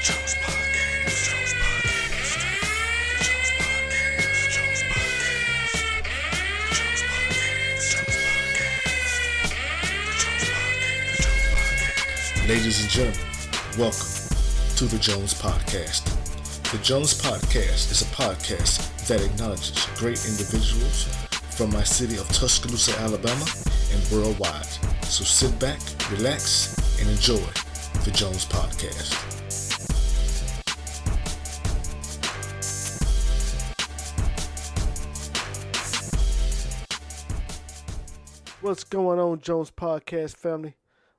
Jones Podcast. Jones Podcast. Jones Podcast. Jones Podcast. Jones Podcast. Jones Podcast. Jones Podcast. Jones Podcast. Ladies and gentlemen, welcome to the Jones Podcast. The Jones Podcast is a podcast that acknowledges great individuals from my city of Tuscaloosa, Alabama, and worldwide. So sit back, relax, and enjoy the Jones Podcast. What's going on, Jones Podcast family?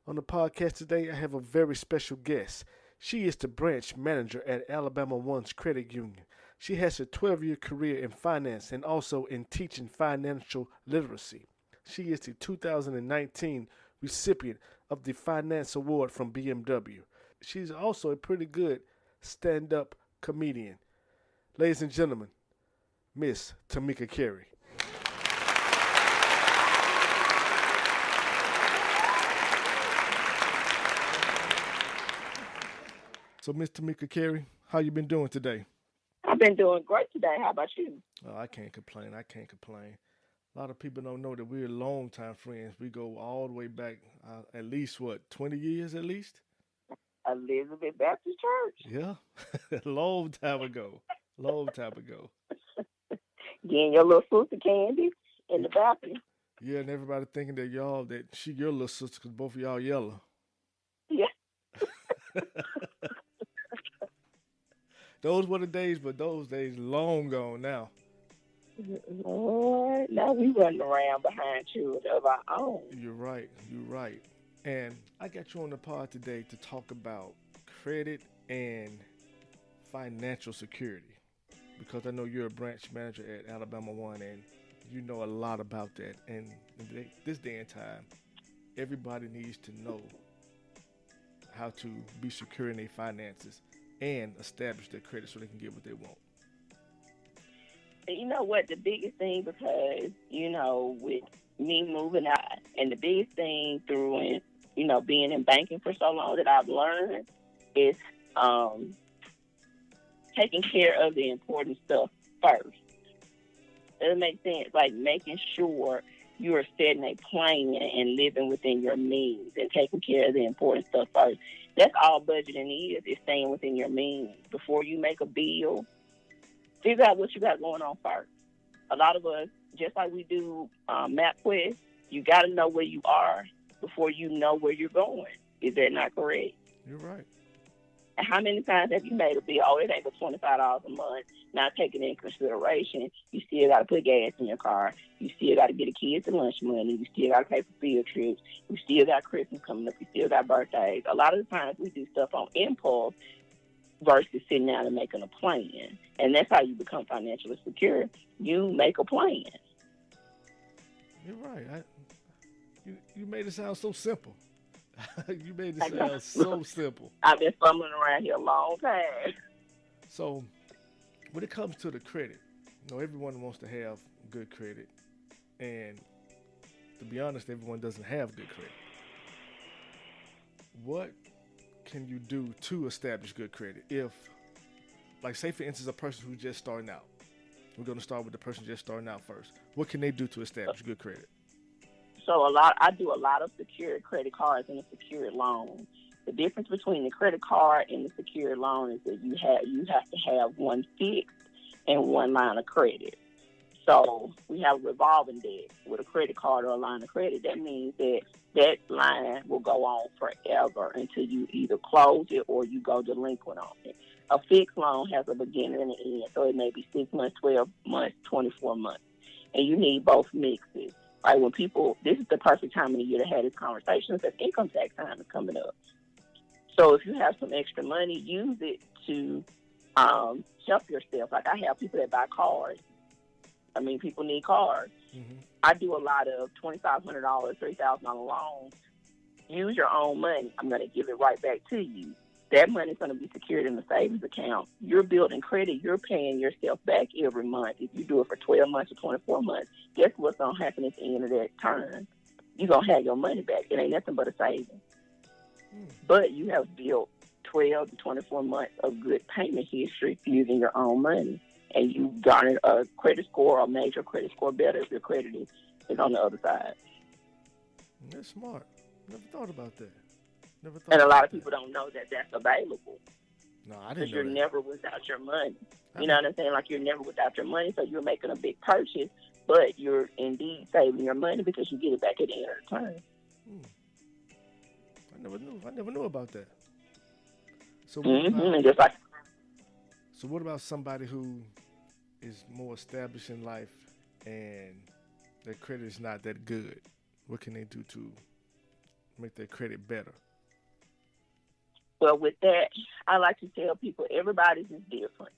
On the podcast today, I have a very special guest. She is the branch manager at Alabama One's Credit Union. She has a 12-year career in finance and also in teaching financial literacy. She is the 2019 recipient of the Finance Award from BMW. She's also a pretty good stand-up comedian. Ladies and gentlemen, Miss Tameka Carey. So, Miss Tameka Carey, how you been doing today? I've been doing great today. How about you? Oh, I can't complain. A lot of people don't know that we're longtime friends. We go all the way back at least, 20 years at least? Elizabeth Baptist Church. Yeah, a long time ago. Getting your little sister Candy in the balcony. Yeah, and everybody thinking that she your little sister because both of y'all yellow. Yeah. Those were the days, but those days long gone now. Lord, now we running around behind children of our own. You're right. And I got you on the pod today to talk about credit and financial security because I know you're a branch manager at Alabama One and you know a lot about that. And in this day and time, everybody needs to know how to be secure in their finances and establish their credit so they can get what they want. You know what? The biggest thing, because, with me moving out, and the biggest thing through, being in banking for so long that I've learned is taking care of the important stuff first. Does it make sense? Like making sure you are setting a plan and living within your means and taking care of the important stuff first. That's all budgeting is staying within your means. Before you make a bill, figure out what you got going on first. A lot of us, just like we do MapQuest, you got to know where you are before you know where you're going. Is that not correct? You're right. And how many times have you made a bill? Oh, it ain't but $25 a month. Not taking into consideration, you still got to put gas in your car. You still got to get the kids the lunch money. You still got to pay for field trips. You still got Christmas coming up. You still got birthdays. A lot of the times we do stuff on impulse versus sitting down and making a plan. And that's how you become financially secure. You make a plan. You're right. You made it sound so simple. You made it sound so simple. I've been fumbling around here a long time. So, when it comes to the credit, everyone wants to have good credit. And to be honest, everyone doesn't have good credit. What can you do to establish good credit? If, like, say for instance, a person who's just starting out. We're going to start with the person just starting out first. What can they do to establish good credit? So I do a lot of secured credit cards and a secured loan. The difference between the credit card and the secured loan is that you have to have one fixed and one line of credit. So we have a revolving debt with a credit card or a line of credit. That means that line will go on forever until you either close it or you go delinquent on it. A fixed loan has a beginning and an end, so it may be 6 months, 12 months, 24 months. And you need both mixes. Right, this is the perfect time of the year to have this conversation because income tax time is coming up. So if you have some extra money, use it to help yourself. Like I have people that buy cars. People need cars. Mm-hmm. I do a lot of $2,500, $3,000 loans. Use your own money. I'm going to give it right back to you. That money is going to be secured in the savings account. You're building credit. You're paying yourself back every month. If you do it for 12 months or 24 months, guess what's going to happen at the end of that term? You're going to have your money back. It ain't nothing but a savings. But you have built 12 to 24 months of good payment history using your own money. And you garner a credit score or major credit score better if your credit is on the other side. That's smart. Never thought about that. And a lot of people don't know that that's available. No, I didn't know because you're that. never without your money. You know what I'm saying? Like, you're never without your money, so you're making a big purchase, but you're indeed saving your money because you get it back at the end of the term. I never knew about that. So And just like, so what about somebody who is more established in life and their credit is not that good? What can they do to make their credit better? well, with that, I like to tell people everybody's is different.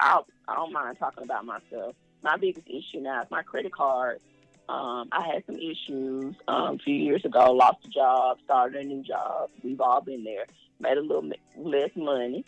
I don't mind talking about myself. My biggest issue now is my credit card. I had some issues a few years ago, lost a job, started a new job. We've all been there. Made a little less money.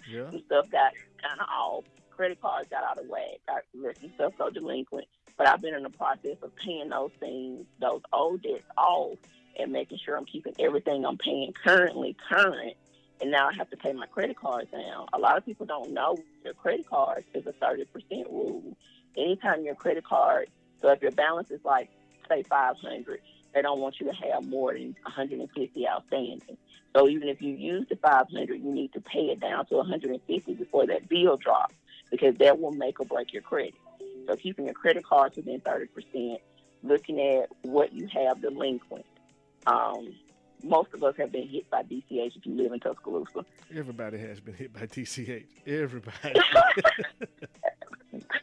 Yeah. Some stuff got kind of off. Credit cards got out of whack. I let some stuff go delinquent. But I've been in the process of paying those things, those old debts off, and making sure I'm keeping everything I'm paying currently current. And now I have to pay my credit cards down. A lot of people don't know your credit cards is a 30% rule. Anytime your credit card, so if your balance is like, say, $500, they don't want you to have more than $150 outstanding. So even if you use the $500, you need to pay it down to $150 before that bill drops, because that will make or break your credit. So keeping your credit cards within 30%, looking at what you have delinquent. Most of us have been hit by DCH if you live in Tuscaloosa. Everybody has been hit by DCH. Everybody.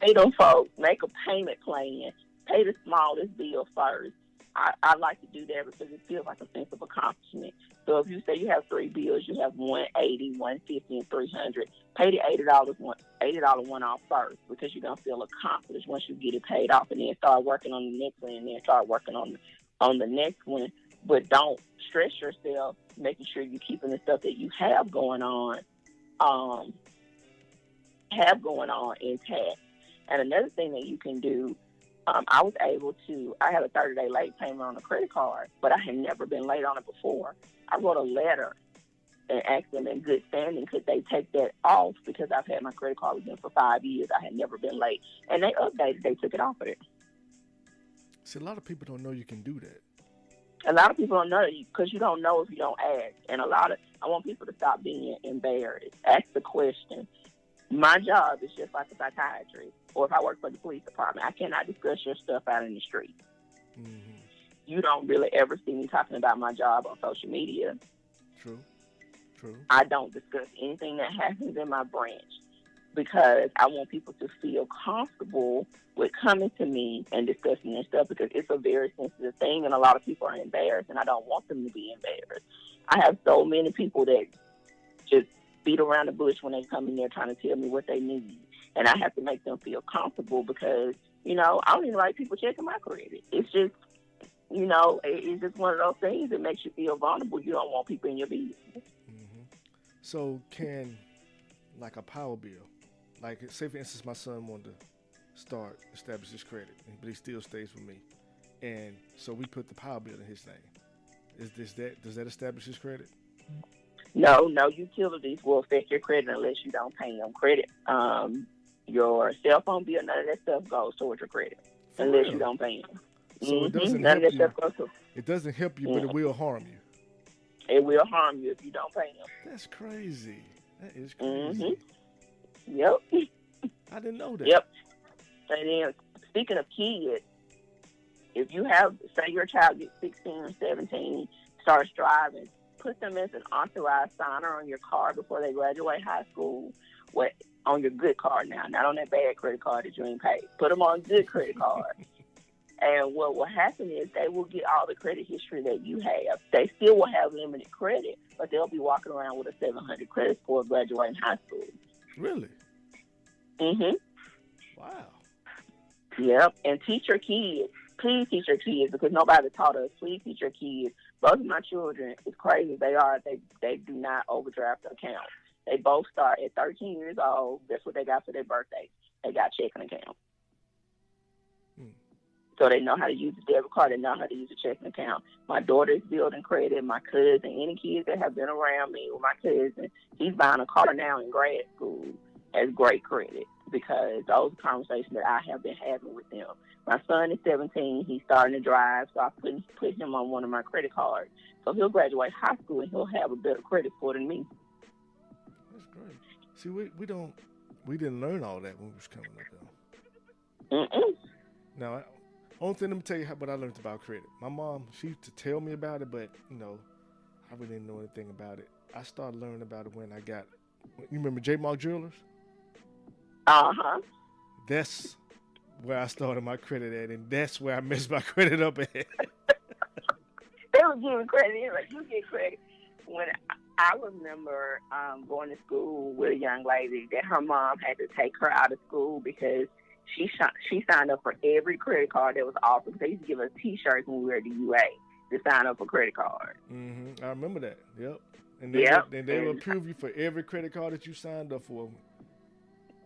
Pay them folks. Make a payment plan. Pay the smallest bill first. I like to do that because it feels like a sense of accomplishment. So if you say you have 3 bills, you have $180, $150, and $300. Pay the $80 one off first, because you're gonna feel accomplished once you get it paid off, and then start working on the next one, and then start working on the next one. But don't stress yourself, making sure you're keeping the stuff that you have going on intact. And another thing that you can do, I had a 30-day late payment on a credit card, but I had never been late on it before. I wrote a letter and asked them in good standing, could they take that off, because I've had my credit card with them for 5 years. I had never been late. And they took it off of it. See, a lot of people don't know you can do that. A lot of people don't know because you don't know if you don't ask. And I want people to stop being embarrassed. Ask the question. My job is just like a psychiatrist, or if I work for the police department, I cannot discuss your stuff out in the street. Mm-hmm. You don't really ever see me talking about my job on social media. True. I don't discuss anything that happens in my branch, because I want people to feel comfortable with coming to me and discussing their stuff, because it's a very sensitive thing, and a lot of people are embarrassed, and I don't want them to be embarrassed. I have so many people that just beat around the bush when they come in there trying to tell me what they need, and I have to make them feel comfortable, because, I don't even like people checking my credit. It's just, it's just one of those things that makes you feel vulnerable. You don't want people in your business. Mm-hmm. So can, like, a power bill, like, say for instance, my son wanted to establish his credit, but he still stays with me, and so we put the power bill in his name. Does that establish his credit? No utilities will affect your credit unless you don't pay them credit. Your cell phone bill, none of that stuff goes towards your credit unless you don't pay them. So it doesn't none help of that stuff goes It doesn't help you, but it will harm you. It will harm you if you don't pay them. That's crazy. That is crazy. Yep. I didn't know that. Yep. And then, speaking of kids, if you have, say your child gets 16 or 17, starts driving, put them as an authorized signer on your car before they graduate high school. On your good card now, not on that bad credit card that you ain't paid. Put them on a good credit card. And what will happen is they will get all the credit history that you have. They still will have limited credit, but they'll be walking around with a 700 credit score graduating high school. Really? Mm-hmm. Wow. Yep. And teach your kids. Please teach your kids, because nobody taught us. Please teach your kids. Both of my children, as crazy as they are, they do not overdraft their account. They both start at 13 years old. That's what they got for their birthday. They got checking account. So they know how to use a debit card. They know how to use a checking account. My daughter's building credit. My cousin, any kids that have been around me with my cousin, he's buying a car now in grad school as great credit because those are conversations that I have been having with them. My son is 17. He's starting to drive, so I put him on one of my credit cards. So he'll graduate high school and he'll have a better credit score than me. That's great. See, we didn't learn all that when we was coming up, though. Now, only thing, let me tell you what I learned about credit. My mom, she used to tell me about it, but, I really didn't know anything about it. I started learning about it when you remember J. Mark Jewelers? Uh-huh. That's where I started my credit at, and that's where I messed my credit up at. They were giving credit. Like, you get credit. When I remember going to school with a young lady that her mom had to take her out of school because she signed up for every credit card that was offered. They used to give us T-shirts when we were at the UA to sign up for credit cards. Mm-hmm. I remember that. Yep. And they will approve you for every credit card that you signed up for.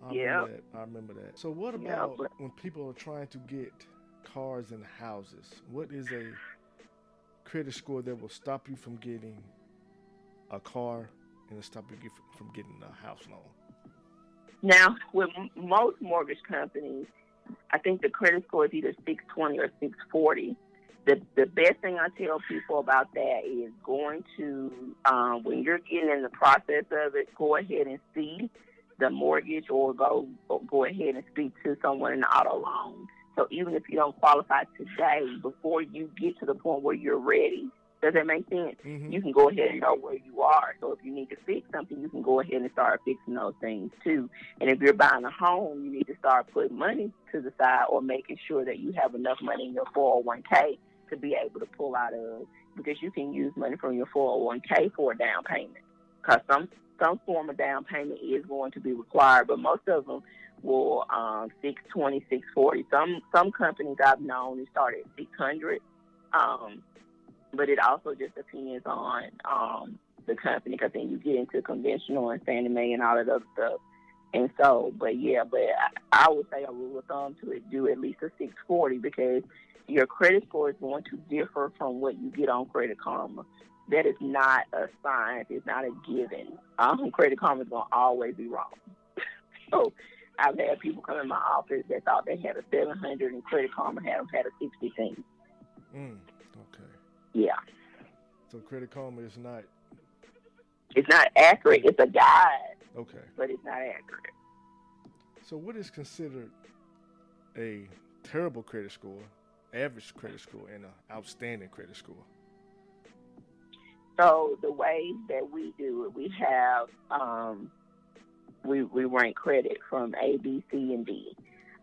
I remember that. So what about when people are trying to get cars and houses? What is a credit score that will stop you from getting a car and stop you from getting a house loan? Now, with most mortgage companies, I think the credit score is either 620 or 640. The best thing I tell people about that is going to, when you're getting in the process of it, go ahead and see the mortgage or go ahead and speak to someone in the auto loan. So even if you don't qualify today, before you get to the point where you're ready, does that make sense? Mm-hmm. You can go ahead and know where you are. So if you need to fix something, you can go ahead and start fixing those things too. And if you're buying a home, you need to start putting money to the side or making sure that you have enough money in your 401k to be able to pull out of, because you can use money from your 401k for a down payment. Because some form of down payment is going to be required, but most of them will 620, 640. Some companies I've known they start at 600, but it also just depends on the company, because then you get into conventional and Fannie Mae and all that other stuff. And so, but I would say a rule of thumb to do at least a 640, because your credit score is going to differ from what you get on Credit Karma. That is not a science. It's not a given. Credit Karma is going to always be wrong. So I've had people come in my office that thought they had a 700 and Credit Karma had a 16. Okay. Yeah. So Credit Karma is not... It's not accurate. It's a guide. Okay. But it's not accurate. So what is considered a terrible credit score, average credit score, and an outstanding credit score? So the way that we do it, we have we rank credit from A, B, C, and D.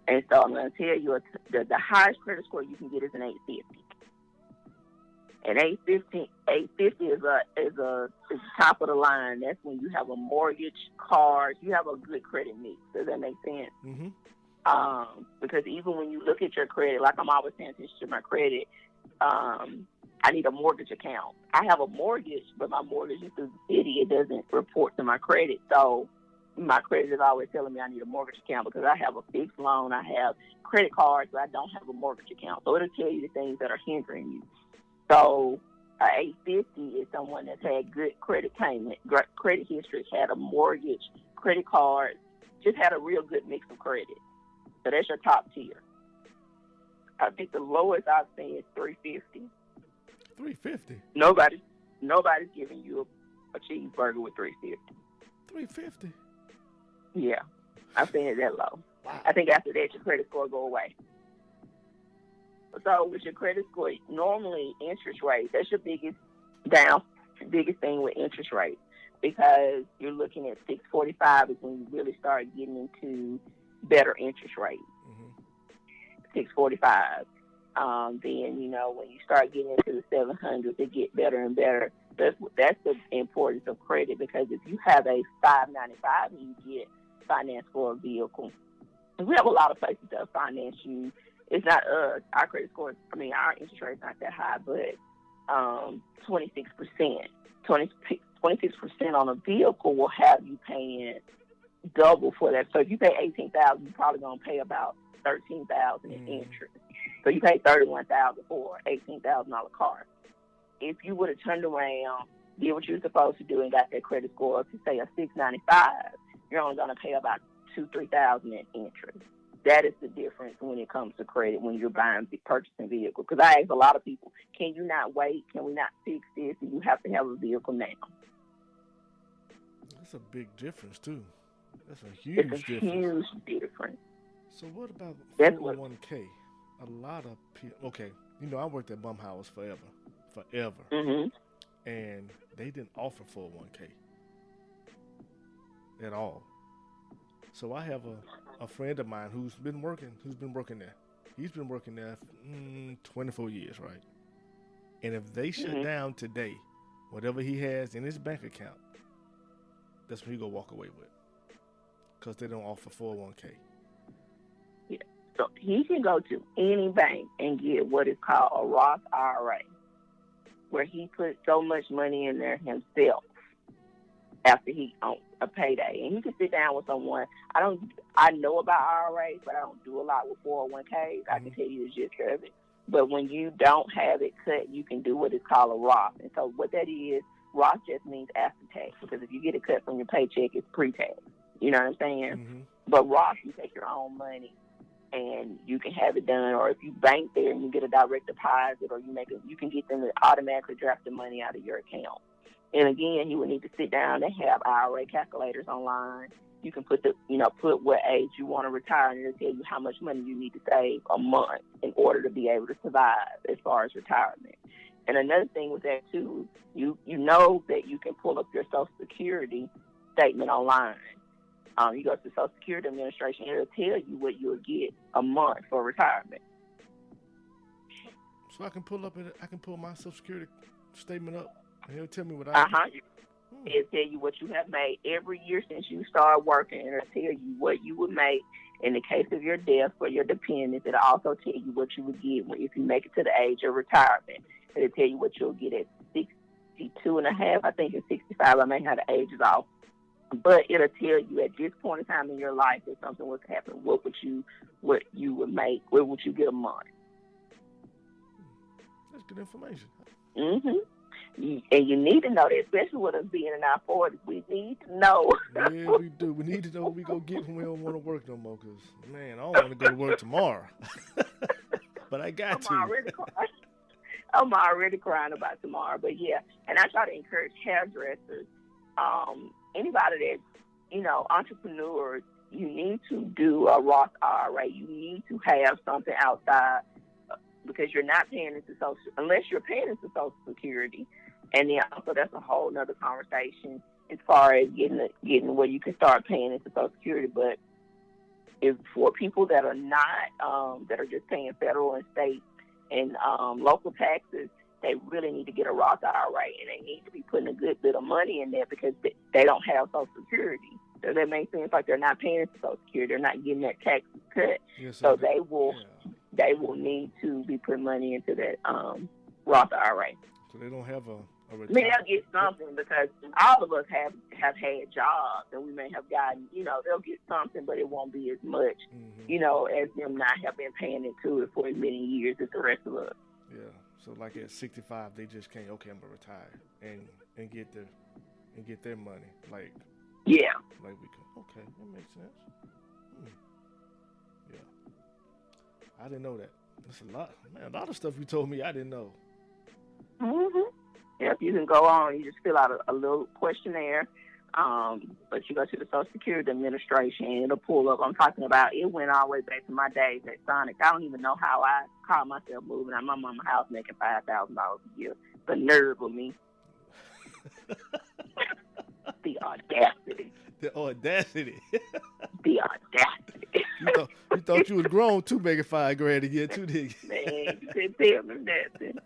And so I'm going to tell you the highest credit score you can get is an 850. And 850 is top of the line. That's when you have a mortgage, cars, you have a good credit mix. Does that make sense? Mm-hmm. Because even when you look at your credit, like I'm always saying to my credit, I need a mortgage account. I have a mortgage, but my mortgage is through the city. It doesn't report to my credit. So my credit is always telling me I need a mortgage account because I have a fixed loan. I have credit cards, but I don't have a mortgage account. So it'll tell you the things that are hindering you. So 850 is someone that's had good credit payment, credit history, had a mortgage, credit cards, just had a real good mix of credit. So that's your top tier. I think the lowest I've seen is 350. 350? Nobody's giving you a cheeseburger with 350. 350? Yeah. I've seen it that low. Wow. I think after that, your credit score go away. So with your credit score, normally interest rate, that's your biggest thing with interest rate, because you're looking at 645 is when you really start getting into better interest rates. Mm-hmm. 645. Then, when you start getting into the 700s, it get better and better. That's the importance of credit, because if you have a 595 and you get finance for a vehicle, and we have a lot of places that finance you. It's not us. Our credit score, our interest rate is not that high, but 26%. 26% on a vehicle will have you paying double for that. So if you pay $18,000, you're probably going to pay about $13,000 in interest. So you paid $31,000 for an $18,000 car. If you would have turned around, did what you were supposed to do, and got that credit score up to say a 695, you're only going to pay about $2,000-$3,000 in interest. That is the difference when it comes to credit when you're purchasing vehicles. Because I ask a lot of people, can you not wait? Can we not fix this? And you have to have a vehicle now. That's a big difference too. That's a huge It's a difference. huge difference. So what about That's 401k? A lot of people. Okay, I worked at Bumhouse forever, Mm-hmm. and they didn't offer 401k at all. So I have a friend of mine who's been working there. He's been working there 24 years, right? And if they shut down today, whatever he has in his bank account, that's what he gonna walk away with, because they don't offer 401k. Yeah. So he can go to any bank and get what is called a Roth IRA, where he puts so much money in there himself after he owns a payday. And he can sit down with someone. I know about IRAs, but I don't do a lot with 401ks. I can tell you the gist of it. But when you don't have it cut, you can do what is called a Roth. And so what that is, Roth just means after tax, because if you get it cut from your paycheck, it's pre-tax. You know what I'm saying? Mm-hmm. But Roth, you take your own money and you can have it done. Or if you bank there and you get a direct deposit, or you can get them to automatically draft the money out of your account. And again, you would need to sit down and have IRA calculators online. You can put what age you want to retire, and it'll tell you how much money you need to save a month in order to be able to survive as far as retirement. And another thing with that too, you know that you can pull up your Social Security statement online. You go to the Social Security Administration, it'll tell you what you'll get a month for retirement. So I can pull my Social Security statement up, and it'll tell me what I. It'll tell you what you have made every year since you started working, and it'll tell you what you would make in the case of your death for your dependents. It'll also tell you what you would get if you make it to the age of retirement. It'll tell you what you'll get at 62 and a half. I think it's 65. I may have the ages off. But it'll tell you at this point in time in your life, if something was to happen, what you would make, what would you get a month. That's good information. Mm-hmm. And you need to know that, especially with us being in our 40s. We need to know. Yeah, we do. We need to know what we go get when we don't want to work no more. Because, man, I don't want to go to work tomorrow. But I got to. I'm already crying about tomorrow. But, yeah, and I try to encourage hairdressers, anybody that's, entrepreneurs, you need to do a Roth IRA. You need to have something outside, because you're not paying into unless you're paying into Social Security. And then also that's a whole nother conversation as far as getting where you can start paying into Social Security. But if for people that are not, that are just paying federal and state and local taxes, they really need to get a Roth IRA, and they need to be putting a good bit of money in there, because they don't have Social Security. So that makes sense, like they're not paying into Social Security, they're not getting that tax cut. Yeah, so they will need to be putting money into that Roth IRA. So they don't have a I mean, they'll get something, because all of us have had jobs, and we may have gotten, they'll get something, but it won't be as much, as them not have been paying into it for as many years as the rest of us. Yeah. So like at 65, they just can't. Okay, I'm gonna retire and get their money. Like we can. Okay, that makes sense. Yeah. I didn't know that. That's a lot, man. A lot of stuff you told me I didn't know. Mhm. Yep. You can go on. You just fill out a little questionnaire. But you go to the Social Security Administration, and it'll pull up. I'm talking about, it went all the way back to my days at Sonic. I don't even know how I caught myself moving out of my mama's house making $5,000 a year. The nerve of me. The audacity. The audacity. The audacity. You thought you was grown too, making $5,000 a year too, did you? Man, you couldn't tell me nothing.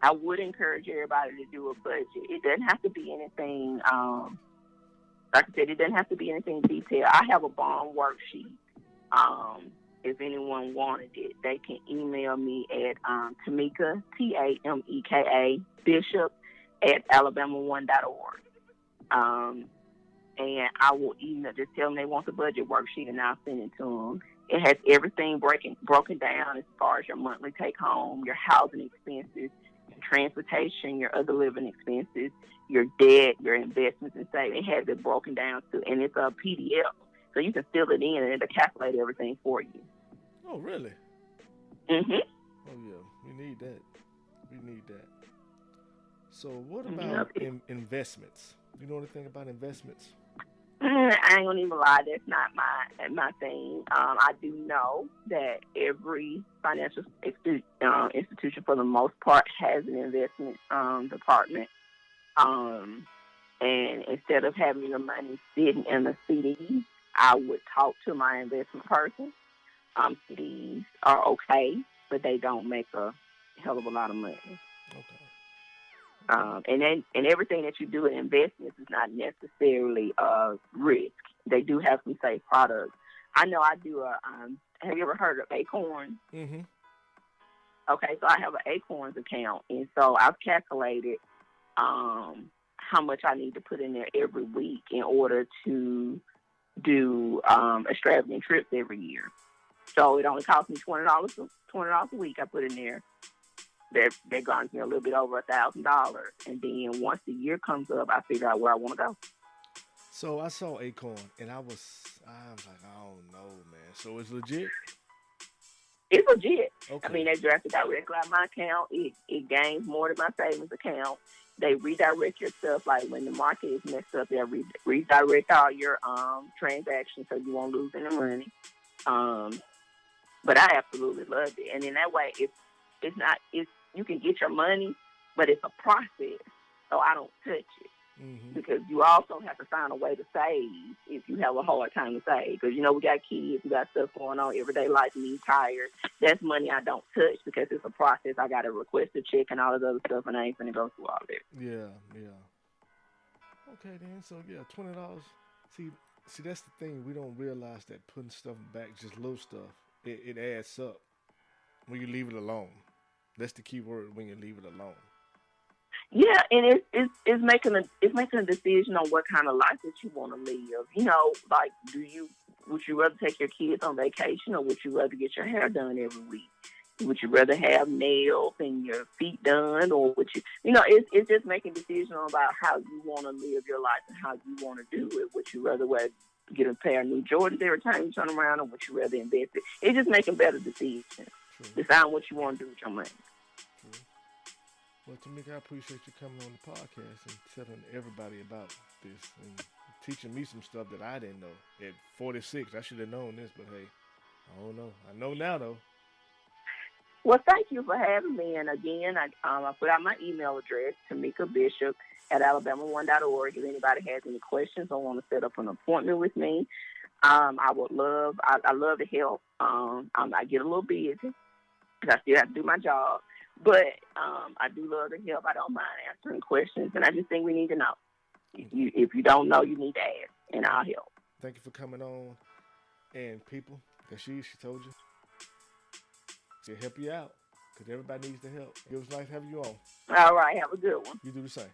I would encourage everybody to do a budget. It doesn't have to be anything, like I said, it doesn't have to be anything detailed. I have a bond worksheet. If anyone wanted it, they can email me at Tameka, Tameka, Bishop at alabama1.org. And I will just tell them they want the budget worksheet, and I'll send it to them. It has everything broken down as far as your monthly take home, your housing expenses, your transportation, your other living expenses, your debt, your investments and savings. It has it broken down too, and it's a PDF, so you can fill it in and it'll calculate everything for you. Oh, really? Mhm. Oh, yeah. We need that. We need that. So, what Yep. about investments? You know anything about investments? I ain't gonna even lie, that's not my thing. I do know that every financial institution, for the most part, has an investment department. And instead of having your money sitting in a CD, I would talk to my investment person. CDs are okay, but they don't make a hell of a lot of money. Okay. And everything that you do in investments is not necessarily risk. They do have some safe products. I know I do have you ever heard of Acorn? Mm-hmm. Okay, so I have an Acorns account, and so I've calculated how much I need to put in there every week in order to do extravagant trips every year. So it only costs me $20 a week. I put in there. They're going to me a little bit over $1,000, and then once the year comes up, I figure out where I want to go. So I saw Acorn, and I was like, I don't know, man. So it's legit. It's legit. Okay. I mean, they direct it directly out of my account. It gains more than my savings account. They redirect your stuff. Like when the market is messed up, they'll redirect all your transactions so you won't lose any money. But I absolutely love it, and in that way, it's you can get your money, but it's a process. So I don't touch it. Mm-hmm. Because you also have to find a way to save if you have a hard time to save. Because, we got kids, we got stuff going on, everyday life, need tires. That's money I don't touch because it's a process. I got to request a check and all this other stuff, and I ain't going to go through all that. Yeah. Okay, then. So, yeah, $20. See, that's the thing. We don't realize that putting stuff back, just little stuff, it adds up when you leave it alone. That's the key word, when you leave it alone. Yeah, and it's making a decision on what kind of life that you want to live. Like would you rather take your kids on vacation, or would you rather get your hair done every week? Would you rather have nails and your feet done, or would you? It's just making decisions about how you want to live your life and how you want to do it. Would you rather get a pair of new Jordans every time you turn around, or would you rather invest it? It's just making better decisions. True. Decide what you want to do with your money. True. Well, Tameka, I appreciate you coming on the podcast and telling everybody about this and teaching me some stuff that I didn't know. At 46, I should have known this, but hey, I don't know. I know now, though. Well, thank you for having me. And again, I put out my email address, Tameka Bishop at alabama1.org. If anybody has any questions or want to set up an appointment with me, I would love. I love to help. I get a little busy because I still have to do my job, but I do love to help. I don't mind answering questions, and I just think we need to know. If you don't know, you need to ask, and I'll help. Thank you for coming on. And people, because she told you, she'll help you out because everybody needs the help. It was nice having you on. All right, have a good one. You do the same.